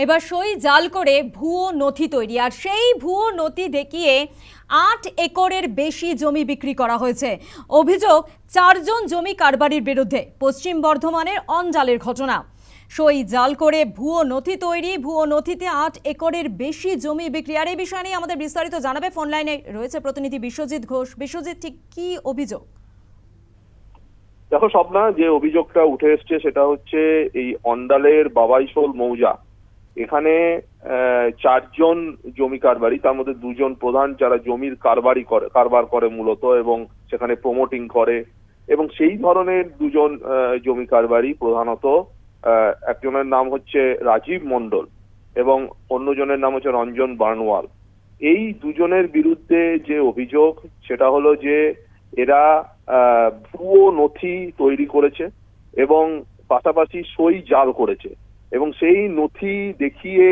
এবার সই জাল করে ভুয়ো নথি তৈরি, আর সেই ভুয়ো নথি দেখিয়ে ৮ একরের বেশি জমি বিক্রি করা হয়েছে। অভিযোগ ৪ জন জমি কারবারির বিরুদ্ধে। পশ্চিম বর্ধমানের অঞ্জালের ঘটনা। সই জাল করে ভুয়ো নথি তৈরি, ভুয়ো নথিতে ৮ একরের বেশি জমি বিক্রি। আর এই বিষয় নিয়ে আমাদের বিস্তারিত জানাবে, ফোন লাইনে রয়েছে প্রতিনিধি বিশ্বজিৎ ঘোষ। বিশ্বজিৎ, ঠিক কি অভিযোগ? দেখো স্বপ্না, যে অভিযোগটা উঠে এসছে সেটা হচ্ছে এই অন্ডালের বাবাইশোল মৌজা, এখানে ৪ জন জমি কারবারি, তার মধ্যে ২ জন প্রধান যারা জমির কারবার করে মূলত, এবং সেখানে প্রমোটিং করে, এবং সেই ধরনের ২ জন জমি কারবারি প্রধানত একজনের নাম হচ্ছে রাজীব মণ্ডল এবং অন্যজনের নাম হচ্ছে রঞ্জন বার্নওয়াল। এই ২ জনের বিরুদ্ধে যে অভিযোগ সেটা হলো যে এরা ভুয়ো নথি তৈরি করেছে এবং পাশাপাশি সই জাল করেছে, এবং সেই নথি দেখিয়ে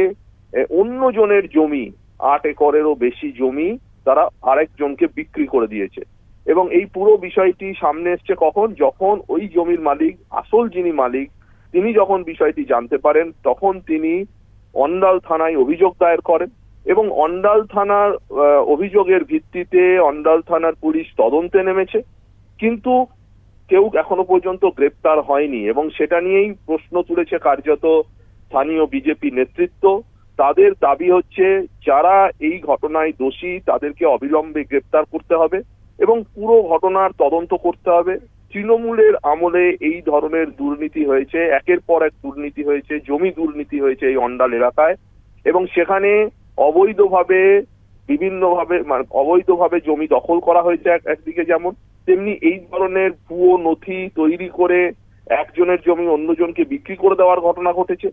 অন্যজনের জমি ৮ একরেরও বেশি জমি তারা আরেকজনকে বিক্রি করে দিয়েছে। এবং এই পুরো বিষয়টি সামনে এসছে কখন, যখন ওই জমির মালিক, আসল যিনি মালিক, তিনি যখন বিষয়টি জানতে পারেন, তখন তিনি অন্ডাল থানায় অভিযোগ দায়ের করেন, এবং অন্ডাল থানার অভিযোগের ভিত্তিতে অন্ডাল থানার পুলিশ তদন্তে নেমেছে, কিন্তু কেউ এখনো পর্যন্ত গ্রেপ্তার হয়নি। এবং সেটা নিয়েই প্রশ্ন তুলেছে কার্যত স্থানীয় বিজেপি নেতৃত্ব। তাদের দাবি হচ্ছে যারা এই ঘটনায় দোষী তাদেরকে অবিলম্বে গ্রেপ্তার করতে হবে এবং পুরো ঘটনার তদন্ত করতে হবে। তৃণমূলের আমলে এই ধরনের দুর্নীতি হয়েছে, একের পর এক দুর্নীতি হয়েছে, জমি দুর্নীতি হয়েছে এই অন্ডাল এলাকায়, এবং সেখানে অবৈধভাবে অবৈধভাবে জমি দখল করা হয়েছে একদিকে, যেমন তেমনি এই ধরনের ভুয়ো নথি তৈরি করে একজনের জমি অন্যজনকে বিক্রি করে দেওয়ার ঘটনা ঘটেছে।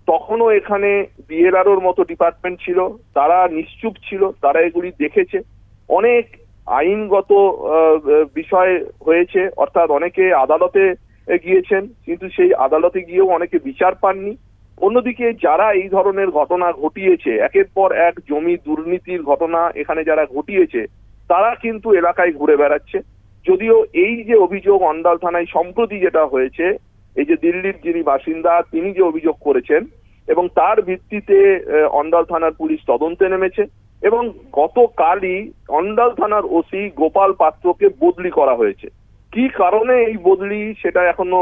তখনও এখানে বিএলআরওর মতো ডিপার্টমেন্ট ছিল, তারা নিশ্চুপ ছিল, তারা এগুলি দেখেছে। অনেক আইনগত বিষয় হয়েছে, অর্থাৎ অনেকে আদালতে গিয়েছেন, কিন্তু সেই আদালতে গিয়েও অনেকে বিচার পাননি। অন্যদিকে যারা এই ধরনের ঘটনা ঘটিয়েছে, একের পর এক জমি দুর্নীতির ঘটনা এখানে যারা ঘটিয়েছে, তারা কিন্তু এলাকায় ঘুরে বেড়াচ্ছে। যদিও এই যে অভিযোগ অন্ডাল থানায় সম্প্রতি যেটা হয়েছে, এই যে দিল্লির যিনি বাসিন্দা তিনি যে অভিযোগ করেছেন, এবং তার ভিত্তিতে অন্ডাল থানার পুলিশ তদন্তে নেমেছে, এবং গতকালই অন্ডাল থানার ওসি গোপাল পাত্রকে বদলি করা হয়েছে। কি কারণে এই বদলি সেটা এখনো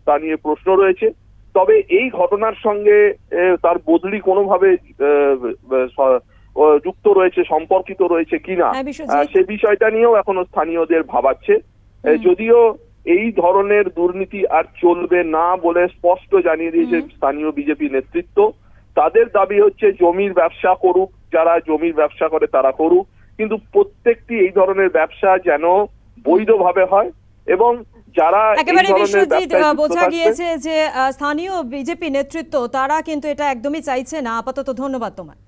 তা নিয়ে প্রশ্ন রয়েছে। তবে এই ঘটনার সঙ্গে তার বদলি কোনোভাবে যুক্ত রয়েছে, সম্পর্কিত রয়েছে কিনা, সে বিষয়টা নিয়েও এখনো স্থানীয়দের ভাবাচ্ছে। যদিও এই ধরনের দুর্নীতি আর চলবে না বলে স্পষ্ট জানিয়ে দিয়েছে স্থানীয় বিজেপি নেতৃত্ব। তাদের দাবি হচ্ছে জমির ব্যবসা করুক, যারা জমির ব্যবসা করে তারা করুক, কিন্তু প্রত্যেকটি এই ধরনের ব্যবসা যেন বৈধভাবে হয়, এবং যারা একেবারে বিশ্বজিৎ, বোঝা গিয়েছে যে স্থানীয় বিজেপি নেতৃত্ব তারা কিন্তু এটা একদমই চাইছে না আপাতত। ধন্যবাদ তোমায়।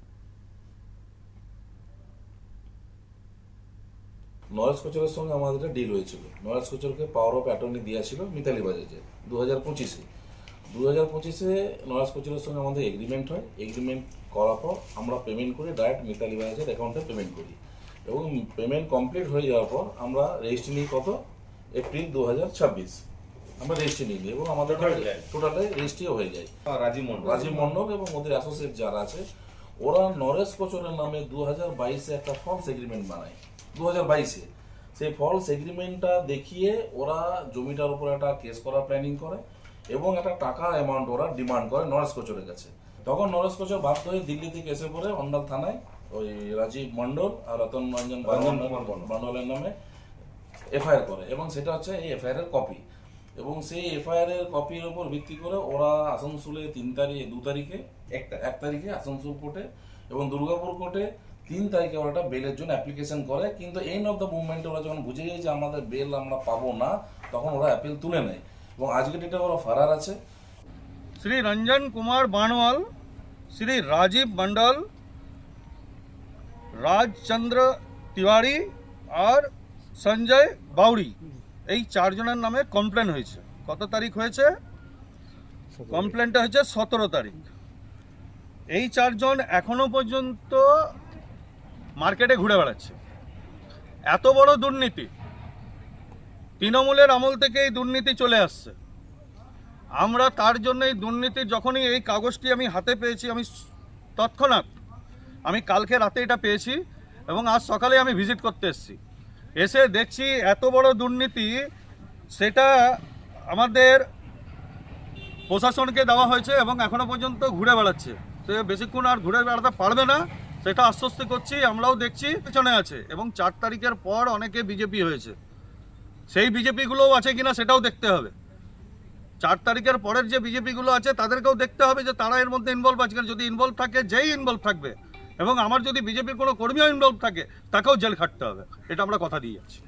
নরেশ কোচরের সঙ্গে আমাদের একটা ডিল হয়েছিল। নরেশ কোচরকে পাওয়ার অফ অ্যাটর্নি দিয়েছিল মিতালি বাজাজে 2025-এ নরেশ কোচরের সঙ্গে আমাদের এগ্রিমেন্ট হয়। এগ্রিমেন্ট করার পর আমরা পেমেন্ট করি, ডাইরেক্ট মিতালি বাজাজের অ্যাকাউন্টে পেমেন্ট করি, এবং পেমেন্ট কমপ্লিট হয়ে যাওয়ার পর আমরা রেজিস্ট্রি নিই কত, এপ্রিল 2026 আমরা রেজিস্ট্রি নিই, এবং আমাদের টোটালে রেজিস্ট্রিও হয়ে যায়। রাজীব মণ্ডল এবং ওদের অ্যাসোসিয়েট যারা আছে, ওরা নরেশ কোচরের নামে 2022-এ একটা ফলস এগ্রিমেন্ট বানায়। 2022-এ সেই ফলস এগ্রিমেন্টটা দেখিয়ে ওরা জমিটার উপর একটা কেস করার প্ল্যানিং করে, এবং একটা টাকা অ্যামাউন্ট ওরা ডিমান্ড করে নরেশ কোচরের কাছে। তখন নরেশ কোচর বাধ্য হয়ে দিল্লি থেকে এসে পড়ে অন্ডাল থানায় ওই রাজীব মণ্ডল আর রতন রঞ্জন মণ্ডলের নামে এফআইআর করে, এবং সেটা হচ্ছে এই এফআইআর এর কপি। এবং সেই এফআইআর এর কপির উপর ভিত্তি করে ওরা আসানসোলে 1 তারিখে আসানসোল কোর্টে এবং দুর্গাপুর কোর্টে 3 তারিখে ওরা একটা বেলের জন্য অ্যাপ্লিকেশন করে। কিন্তু এন্ড অফ দ্য মুভমেন্টে ওরা যখন বুঝে যায় যে আমাদের বেল আমরা পাবো না, তখন ওরা অ্যাপিল তুলে নেয়, এবং আজকের ডেটে ওরা ফারার আছে। শ্রী রঞ্জন কুমার বানওয়াল, শ্রী রাজীব মন্ডল, রাজচন্দ্র তিওয়ারি আর সঞ্জয় বাউরি, এই 4 জনের নামে কমপ্লেন হয়েছে। কত তারিখ হয়েছে? কমপ্লেনটা হয়েছে 17 তারিখ। এই 4 জন এখনো পর্যন্ত মার্কেটে ঘুরে বেড়াচ্ছে। এত বড় দুর্নীতি, তৃণমূলের আমল থেকে এই দুর্নীতি চলে আসছে। আমরা তার জন্য এই দুর্নীতির যখনই এই কাগজটি আমি হাতে পেয়েছি, আমি তৎক্ষণাৎ আমি কালকে রাতে এটা পেয়েছি এবং আজ সকালে আমি ভিজিট করতে এসেছি। এসে দেখছি এত বড় দুর্নীতি, সেটা আমাদের প্রশাসনকে দেওয়া হয়েছে এবং এখনো পর্যন্ত ঘুরে বেড়াচ্ছে। সে বেশিক্ষণ আর ঘুরে বেড়াতে পারবে না, সেটা আশ্বস্ত করছি। আমরাও দেখছি পেছনে আছে এবং 4 তারিখের পর অনেকে বিজেপি হয়েছে, সেই বিজেপিগুলোও আছে কিনা সেটাও দেখতে হবে। 4 তারিখের পরের যে বিজেপিগুলো আছে তাদেরকেও দেখতে হবে যে তারা এর মধ্যে ইনভলভ আছে কিনা। যদি ইনভলভ থাকে, যেই ইনভলভ থাকবে, এবং আমার যদি বিজেপির কোনো কর্মীও ইনভলভ থাকে, তাকেও জেল খাটতে হবে। এটা আমরা কথা দিয়ে যাচ্ছি।